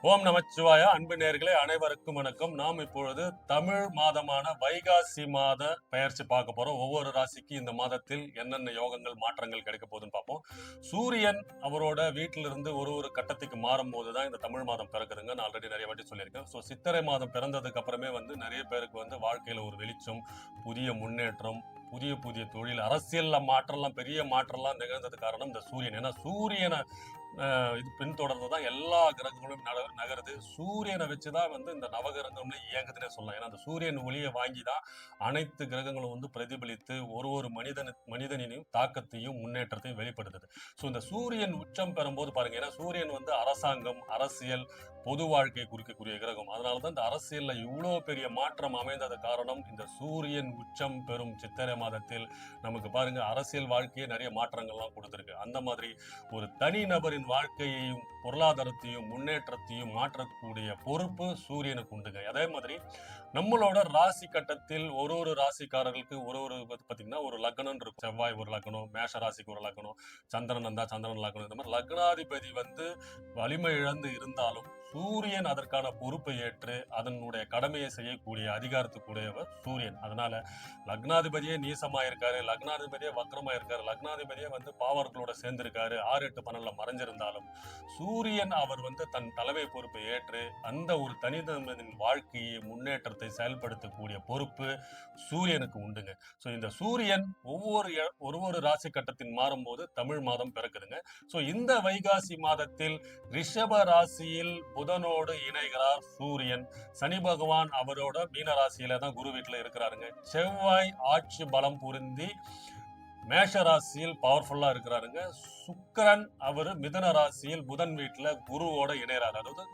ஓம் நமச்சிவாய. அன்பு நேயர்களே அனைவருக்கும் வணக்கம். நாம் இப்பொழுது தமிழ் மாதமான வைகாசி மாத பெயர்ச்சி பார்க்க போறோம். ஒவ்வொரு ராசிக்கு இந்த மாதத்தில் என்னென்ன யோகங்கள் மாற்றங்கள் கிடைக்க போகுதுன்னு பார்ப்போம். சூரியன் அவரோட வீட்டிலிருந்து ஒரு கட்டத்துக்கு மாறும் போதுதான் இந்த தமிழ் மாதம் பிறக்குதுங்க. நான் ஆல்ரெடி நிறைய வாட்டி சொல்லியிருக்கேன். ஸோ சித்திரை மாதம் பிறந்ததுக்கு அப்புறமே நிறைய பேருக்கு வாழ்க்கையில ஒரு வெளிச்சம், புதிய முன்னேற்றம், புதிய புதிய தொழில், அரசியல்ல மாற்றம்லாம், பெரிய மாற்றம்லாம் நிகழ்ந்தது காரணம் இந்த சூரியன். ஏன்னா சூரியனை இது பின்தொடர்ந்து தான் எல்லா கிரகங்களும் நகருது. சூரியனை வச்சுதான் இந்த நவகிரகங்களும் இயங்குதுன்னே சொல்லலாம். ஏன்னா அந்த சூரியன் ஒளியை வாங்கி தான் அனைத்து கிரகங்களும் பிரதிபலித்து ஒரு மனிதனின் தாக்கத்தையும் முன்னேற்றத்தையும் வெளிப்படுத்துது. ஸோ இந்த சூரியன் உச்சம் பெறும்போது பாருங்க, ஏன்னா சூரியன் அரசாங்கம், அரசியல், பொது வாழ்க்கையை குறிக்கக்கூடிய கிரகம். அதனாலதான் இந்த அரசியல்ல இவ்வளவு பெரிய மாற்றம் அமைந்தது காரணம் இந்த சூரியன் உச்சம் பெறும் சித்திரை மாதத்தில். நமக்கு பாருங்க, அரசியல் வாழ்க்கையே நிறைய மாற்றங்கள்லாம் கொடுத்திருக்கு. அந்த மாதிரி ஒரு தனி நபரின் வாழ்க்கையையும் பொருளாதாரத்தையும் முன்னேற்றத்தையும் மாற்றக்கூடிய பொறுப்பு சூரியனுக்கு உண்டுங்க. அதே மாதிரி நம்மளோட ராசி கட்டத்தில் ஒரு ராசிக்காரர்களுக்கு பாத்தீங்கன்னா ஒரு லக்னம் இருக்கும். செவ்வாய் ஒரு லக்னம், மேஷ ராசிக்கு ஒரு லக்னம், சந்திரன் இருந்தா சந்திரன் லக்னம். இந்த மாதிரி லக்னாதிபதி வலிமை இழந்து இருந்தாலும் சூரியன் அதற்கான பொறுப்பை ஏற்று அதனுடைய கடமையை செய்யக்கூடிய அதிகாரத்துக்குடையவர் சூரியன். அதனால லக்னாதிபதியே நீசமா இருக்காரு, லக்னாதிபதியே வக்ரமா இருக்காரு, லக்னாதிபதியே பாவர்களோட சேர்ந்திருக்காரு, 6, 8, 12 மறைஞ்சிருந்தாலும் சூரியன் அவர் தன் தலைமை பொறுப்பை ஏற்று அந்த ஒரு தனிதனின் வாழ்க்கையை முன்னேற்றத்தை செயல்படுத்தக்கூடிய பொறுப்பு சூரியனுக்கு உண்டுங்க. ஸோ இந்த சூரியன் ஒவ்வொரு ராசி கட்டத்தின் மாறும்போது தமிழ் மாதம் பிறக்குதுங்க. ஸோ இந்த வைகாசி மாதத்தில் ரிஷப ராசியில் புதனோடு இணைகிறார் சூரியன். சனி பகவான் அவரோட மீன ராசியில தான் குரு வீட்டுல இருக்கிறாருங்க. செவ்வாய் ஆட்சி பலம் புரிந்தி மேஷ ராசியில் பவர்ஃபுல்லா இருக்கிறாருங்க. சுக்கிரன் அவரு மிதன ராசியில் புதன் வீட்டுல குருவோட இணைறாரு. அதாவது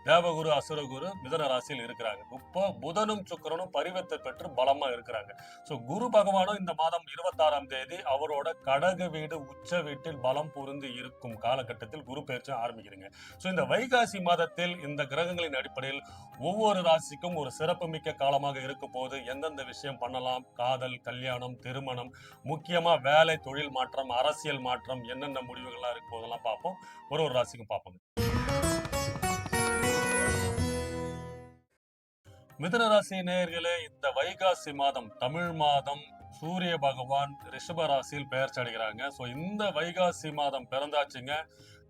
தேவகுரு அசுரகுரு மிதன ராசியில் இருக்கிறாங்க. இப்போ புதனும் சுக்கிரனும் பரிவர்த்தை பெற்று பலமா இருக்கிறாங்க. சோ குரு பகவானும் இந்த மாதம் 26ஆம் தேதி அவரோட கடக வீடு உச்ச வீட்டில் பலம் பொருந்தி இருக்கும் காலகட்டத்தில் குரு பயிற்சி ஆரம்பிக்கிறீங்க. சோ இந்த வைகாசி மாதத்தில் இந்த கிரகங்களின் அடிப்படையில் ஒவ்வொரு ராசிக்கும் ஒரு சிறப்புமிக்க காலமாக இருக்க போது எந்தெந்த விஷயம் பண்ணலாம், காதல், கல்யாணம், திருமணம், முக்கியமா வேலை, தொழில் மாற்றம், அரசியல் மாற்றம், என்னென்ன முடிவுகள்லாம் இருக்கு போதெல்லாம் பார்ப்போம். ஒரு ராசிக்கும் பார்ப்போம். மிதுன ராசி நேயர்களே, இந்த வைகாசி மாதம் தமிழ் மாதம் சூரிய பகவான் ரிஷப ராசியில் பெயர்ச்சி அடைகிறாங்க. ஸோ இந்த வைகாசி மாதம் பிறந்தாச்சுங்க,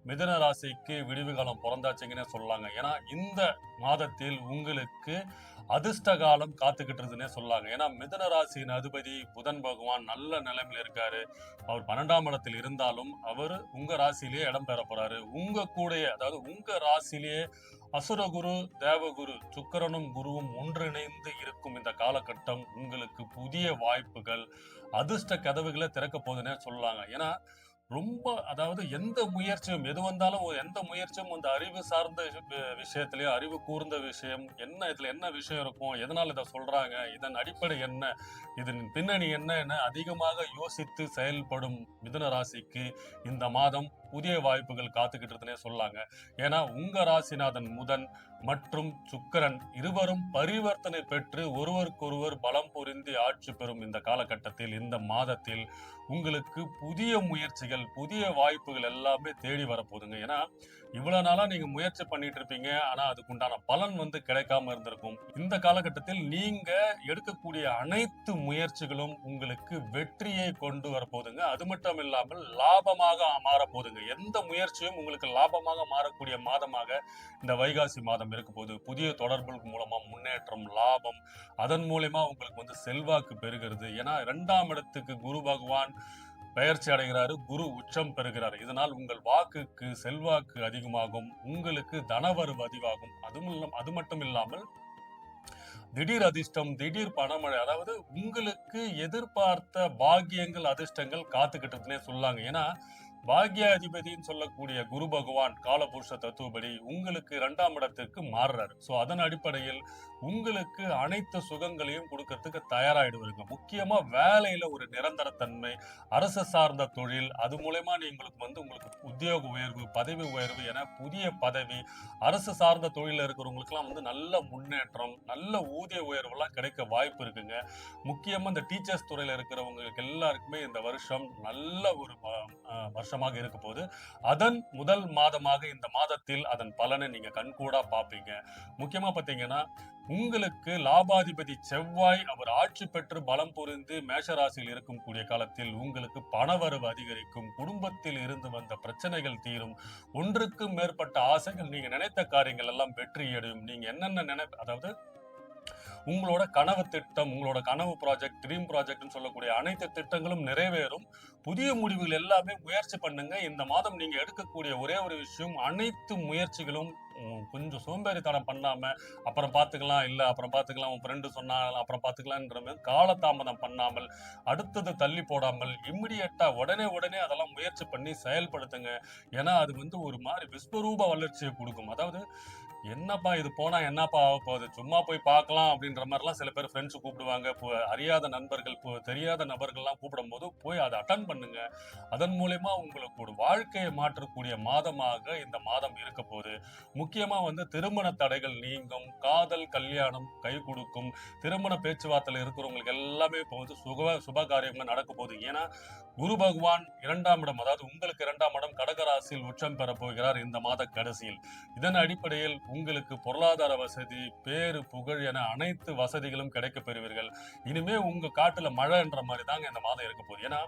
மிதுன ராசிக்கு விடிவு காலம் பிறந்தாச்சுங்கன்னு சொல்லலாங்க. ஏன்னா இந்த மாதத்தில் உங்களுக்கு அதிர்ஷ்ட காலம் காத்துக்கிட்டுருதுன்னே சொல்லலாங்க. ஏன்னா மிதுன ராசியின் அதிபதி புதன் பகவான் நல்ல நிலைமையில இருக்காரு. அவர் 12ஆம் இடத்தில் இருந்தாலும் அவர் உங்க ராசியிலேயே இடம் பெற போறாரு. அதாவது உங்க ராசியிலேயே அசுரகுரு, தேவகுரு, சுக்கிரனும் குருவும் ஒன்றிணைந்து இருக்கும் இந்த காலகட்டம் உங்களுக்கு புதிய வாய்ப்புகள், அதிர்ஷ்ட கதவுகளை திறக்க போகுதுன்னே சொல்லலாங்க. ஏன்னா அதாவது எந்த முயற்சியும் எது வந்தாலும் எந்த முயற்சியும் அறிவு சார்ந்த விஷயத்திலேயே, அறிவு கூர்ந்த விஷயம் என்ன, இதுல என்ன விஷயம் இருக்கும், எதனால இதை சொல்றாங்க, இதன் அடிப்படை என்ன, இதன் பின்னணி என்ன என அதிகமாக யோசித்து செயல்படும் மிதுன ராசிக்கு இந்த மாதம் புதிய வாய்ப்புகள் காத்துக்கிட்டுனே சொல்லாங்க. ஏன்னா உங்க ராசிநாதன் புதன் மற்றும் சுக்கிரன் இருவரும் பரிவர்த்தனை பெற்று ஒருவருக்கொருவர் பலம் பொருந்தி ஆட்சி பெறும் இந்த காலகட்டத்தில், இந்த மாதத்தில் உங்களுக்கு புதிய முயற்சிகள், புதிய வாய்ப்புகள் எல்லாமே தேடி வரப்போகுதுங்க. ஏன்னா இவ்வளவு நாளா நீங்க முயற்சி பண்ணிட்டு இருப்பீங்க, ஆனா அதுக்குண்டான பலன் கிடைக்காம இருந்திருக்கும். இந்த காலகட்டத்தில் நீங்க எடுக்கக்கூடிய அனைத்து முயற்சிகளும் உங்களுக்கு வெற்றியை கொண்டு வரப்போகுதுங்க. அது மட்டும் இல்லாமல் லாபமாக மாறப்போகுதுங்க. எந்த முயற்சியும் உங்களுக்கு லாபமாக மாறக்கூடிய மாதமாக இந்த வைகாசி மாதம் இருக்க போகுது. புதிய தொடர்புகள் மூலமா முன்னேற்றம், லாபம், அதன் மூலமா உங்களுக்கு செல்வாக்கு பெறுகிறது. ஏன்னா 2ஆம் இடத்துக்கு குரு பகவான் பெயர்ச்சி அடைகிறாரு, குரு உச்சம் பெறுகிறார். இதனால் உங்கள் வாக்குக்கு செல்வாக்கு அதிகமாகும், உங்களுக்கு தனவரவு அதிகமாகும். அது மட்டும் இல்லாமல் திடீர் அதிர்ஷ்டம், திடீர் பணமழை, அதாவது உங்களுக்கு எதிர்பார்த்த பாக்கியங்கள், அதிர்ஷ்டங்கள் காத்துக்கிட்டதுன்னே சொல்லாங்க. ஏன்னா பாக்யாதிபதினு சொல்லக்கூடிய குரு பகவான் காலபுருஷ தத்துவப்படி உங்களுக்கு 2ஆம் இடத்திற்கு மாறுறாரு. சோ அதன் அடிப்படையில் உங்களுக்கு அனைத்து சுகங்களையும் கொடுக்கறதுக்கு தயாராயிடுவாங்க. முக்கியமா வேலையில ஒரு நிரந்தரத்தன்மை, அரசு சார்ந்த தொழில், அது மூலமா உங்களுக்கு உத்தியோக உயர்வு, பதவி உயர்வு என புதிய பதவி, அரசு சார்ந்த தொழில இருக்கிறவங்களுக்கு எல்லாம் நல்ல முன்னேற்றம், நல்ல ஊதிய உயர்வு எல்லாம் கிடைக்க வாய்ப்பு இருக்குங்க. முக்கியமா இந்த டீச்சர்ஸ் துறையில இருக்கிறவங்களுக்கு எல்லாருக்குமே இந்த வருஷம் நல்ல ஒரு வருஷம் வருஷமாக இருக்க போது. அதன் முதல் மாதமாக இந்த மாதத்தில் அதன் பலனை நீங்க கண்கூடா பார்ப்பீங்க. முக்கியமா பார்த்தீங்கன்னா, உங்களுக்கு லாபாதிபதி செவ்வாய் அவர் ஆட்சி பெற்று பலம் புரிந்து மேஷராசியில் இருக்கும் கூடிய காலத்தில் உங்களுக்கு பணவரவு அதிகரிக்கும். குடும்பத்தில் இருந்து வந்த பிரச்சனைகள் தீரும். ஒன்றுக்கும் மேற்பட்ட ஆசைகள், நீங்க நினைத்த காரியங்கள் எல்லாம் வெற்றி அடையும். நீங்க என்னென்ன அதாவது உங்களோட கனவு திட்டம், உங்களோட கனவு ப்ராஜெக்ட், ட்ரீம் ப்ராஜெக்ட்னு சொல்லக்கூடிய அனைத்து திட்டங்களும் நிறைவேறும். புதிய முடிவுகள் எல்லாமே முயற்சி பண்ணுங்க. இந்த மாதம் நீங்க எடுக்கக்கூடிய ஒரே ஒரு விஷயம், அனைத்து முயற்சிகளும் கொஞ்சம் சோம்பேறித்தனம் பண்ணாம, அப்புறம் பார்த்துக்கலாம், இல்ல அப்புறம் பார்த்துக்கலாம், உன் ஃப்ரெண்டு சொன்னா அப்புறம் பார்த்துக்கலான்ற மாதிரி காலதாமதம் பண்ணாமல், அடுத்தது தள்ளி போடாமல், இம்மிடியட்டா உடனே உடனே அதெல்லாம் முயற்சி பண்ணி செயல்படுத்துங்க. ஏன்னா அது ஒரு மாதிரி விஸ்வரூப வளர்ச்சியை கொடுக்கும். அதாவது என்னப்பா இது போனா என்னப்பா ஆக போகுது, சும்மா போய் பார்க்கலாம் அப்படின்ற மாதிரிலாம் சில பேர் ஃப்ரெண்ட்ஸ் கூப்பிடுவாங்க. அறியாத நண்பர்கள், தெரியாத நபர்கள்லாம் கூப்பிடும் போது போய் அதை அட்டன் பண்ணுங்க. அதன் மூலயமா உங்களுக்கு ஒரு வாழ்க்கையை மாற்றக்கூடிய மாதமாக இந்த மாதம் இருக்க போகுது. முக்கியமா திருமண தடைகள் நீங்கும், காதல் கல்யாணம் கை கொடுக்கும். திருமண பேச்சுவார்த்தையில் இருக்கிறவங்களுக்கு எல்லாமே இப்போ சுப காரியங்கள் நடக்க போகுது. ஏன்னா குரு பகவான் 2ஆம் இடம், அதாவது உங்களுக்கு 2ஆம் இடம் கடகராசியில் உச்சம் பெற போகிறார் இந்த மாத கடைசியில். இதன் அடிப்படையில் உங்களுக்கு பொருளாதார வசதி, பேரு, புகழ் என அனைத்து வசதிகளும் கிடைக்க பெறுவீர்கள். இனிமே உங்க காட்டுல மழைன்ற மாதிரி தாங்க இந்த மாதம் இருக்க போகுது. ஏன்னா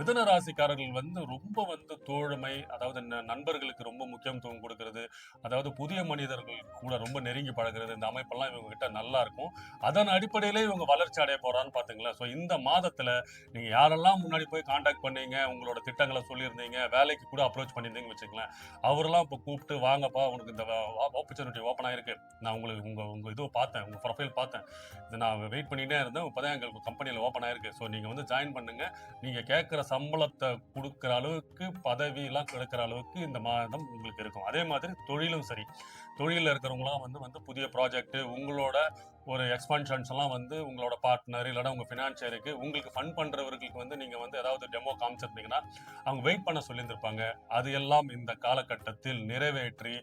மிதுன ராசிக்காரர்கள் ரொம்ப தோழமை, அதாவது நண்பர்களுக்கு ரொம்ப முக்கியத்துவம் கொடுக்கிறது, அதாவது புதிய மனிதர்கள் கூட ரொம்ப நெருங்கி பழகிறது, இந்த அமைப்பெல்லாம் இவங்க கிட்ட நல்லா இருக்கும். அதன் அடிப்படையிலே இவங்க வளர்ச்சி அடைய போறான்னு பாத்தீங்களா. ஸோ இந்த மாதத்துல நீங்க யாரெல்லாம் முன்னாடி போய் கான்டாக்ட் பண்ணீங்க, உங்களோட திட்டங்களை சொல்லியிருந்தீங்க, வேலைக்கு கூட அப்ரோச் பண்ணியிருந்தீங்கன்னு வச்சுக்கலாம், அவரெல்லாம் இப்போ கூப்பிட்டு வாங்கப்பா, உனக்கு இந்த ஆப்பர்ச்சுனிட்டி ஓப்பன் ஆயிருக்கு, நான் உங்களுக்கு உங்க இதுவை பார்த்தேன், உங்க ப்ரொஃபைல் பார்த்தேன், இது நான் வெயிட் பண்ணிட்டே இருந்தேன், இப்போதான் எங்களுக்கு கம்பெனியில் ஓப்பன் ஆயிருக்கு, ஸோ நீங்க ஜாயின் பண்ணுங்க, நீங்க கேட்குற சம்பளத்தை கொடுக்குற அளவுக்கு, பதவி எல்லாம் கிடைக்கிற அளவுக்கு இந்த மாதம் உங்களுக்கு இருக்கும். அதே மாதிரி தொழிலும் சரி, தொழிலில் இருக்கிறவங்களாம் புதிய ப்ராஜெக்ட், உங்களோட ஒரு எக்ஸ்பான்ஷன்ஸ் எல்லாம் உங்களோட பார்ட்னர் இல்லைன்னா உங்க ஃபினான்சியருக்கு உங்களுக்கு ஃபண்ட் பண்றவர்களுக்கு நீங்க ஏதாவது டெமோ காமிச்சிருந்தீங்கன்னா அவங்க வெயிட் பண்ண சொல்லியிருந்திருப்பாங்க. அது எல்லாம் இந்த காலகட்டத்தில் நிறைவேற்றி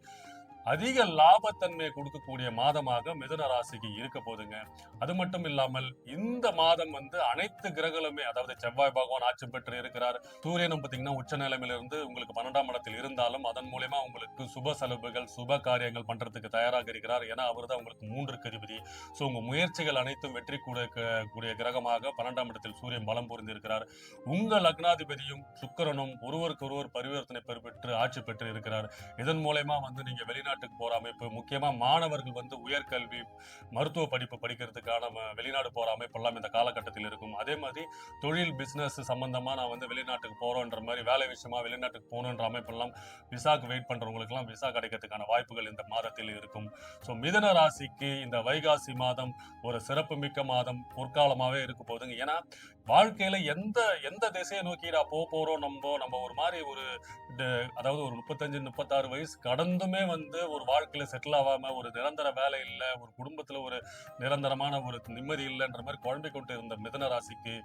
அதிக லாபத்தன்மையை கொடுக்கக்கூடிய மாதமாக மிதுன ராசிக்கு இருக்க போதுங்க. அது மட்டும் இல்லாமல் இந்த மாதம் அனைத்து கிரகங்களுமே, அதாவது செவ்வாய் பகவான் ஆட்சி பெற்று இருக்கிறார், சூரியனும் பார்த்தீங்கன்னா உச்ச நிலைமையிலிருந்து உங்களுக்கு 12ஆம் இடத்தில் இருந்தாலும் அதன் மூலமா உங்களுக்கு சுப செலவுகள், சுப காரியங்கள் பண்றதுக்கு தயாராக இருக்கிறார். ஏன்னா அவர் தான் உங்களுக்கு 3க்கு அதிபதி. ஸோ உங்க முயற்சிகள் அனைத்தும் வெற்றி கூடிய கிரகமாக 12ஆம் இடத்தில் சூரியன் பலம் புரிந்திருக்கிறார். உங்க லக்னாதிபதியும் சுக்கிரனும் ஒருவருக்கு ஒருவர் பரிவர்த்தனை பெற்று ஆட்சி பெற்று இருக்கிறார். இதன் மூலமா நீங்க வெளிநாட்டுக்கு போற அமைப்பு, முக்கியமா மாணவர்கள் உயர்கல்வி, மருத்துவ படிப்பு படிக்கிறதுக்கான வெளிநாடு போற அமைப்பு எல்லாம் இந்த காலகட்டத்தில் இருக்கும். அதே மாதிரி தொழில் பிசினஸ் சம்பந்தமா நான் வெளிநாட்டுக்கு போறோன்ற மாதிரி, வேலை விஷயமா வெளிநாட்டுக்கு போகணுன்ற அமைப்பு எல்லாம் விசாக்கு வெயிட் பண்றவங்களுக்கு எல்லாம் விசா கிடைக்கிறதுக்கான வாய்ப்புகள் இந்த மாதத்தில் இருக்கும். ஸோ மிதுன ராசிக்கு இந்த வைகாசி மாதம் ஒரு சிறப்பு மிக்க மாதம், பொற்காலமாவே இருக்க போகுதுங்க. ஏன்னா வாழ்க்கையில எந்த திசையை நோக்கி போறோம், நம்ம ஒரு மாதிரி அதாவது ஒரு 35-36 வயசு கடந்துமே ஒரு வாழ்க்கையில செட்டில் ஆகாம, ஒரு நிரந்தர வேலை இல்ல, ஒரு குடும்பத்துல ஒரு நிரந்தரமான ஒரு நிம்மதி இல்லைன்ற மாதிரி குழம்பிக் கொண்டு இருந்த மிதுன ராசிக்கு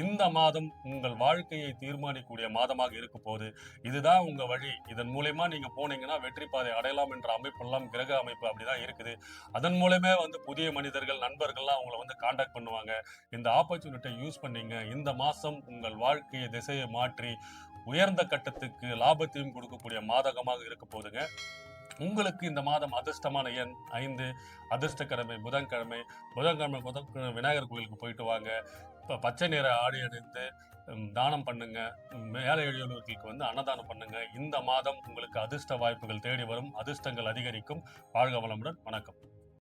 இந்த மாதம் உங்கள் வாழ்க்கையை தீர்மானிக்கக்கூடிய மாதமாக இருக்க போகுது. இதுதான் உங்க வழி, இதன் மூலயமா நீங்க போனீங்கன்னா வெற்றி பாதை அடையலாம் என்ற அமைப்பெல்லாம் கிரக அமைப்பு அப்படிதான் இருக்குது. அதன் மூலமே புதிய மனிதர்கள், நண்பர்கள்லாம் உங்களை கான்டாக்ட் பண்ணுவாங்க. இந்த ஆப்பர்ச்சுனிட்டியை யூஸ் பண்ணீங்க. இந்த மாசம் உங்கள் வாழ்க்கையை திசையை மாற்றி உயர்ந்த கட்டத்துக்கு லாபத்தையும் கொடுக்கக்கூடிய மாதகமாக இருக்க போதுங்க. உங்களுக்கு இந்த மாதம் அதிர்ஷ்டமான எண் 5, அதிர்ஷ்டக்கிழமை புதன்கிழமை. விநாயகர் கோயிலுக்கு போயிட்டு வாங்க. இப்போ பச்சை நிற ஆடை அணிந்து தானம் பண்ணுங்க. ஏழை எளியோர்களுக்கு அன்னதானம் பண்ணுங்க. இந்த மாதம் உங்களுக்கு அதிர்ஷ்ட வாய்ப்புகள் தேடி வரும், அதிர்ஷ்டங்கள் அதிகரிக்கும். வாழ்க வளமுடன். வணக்கம்.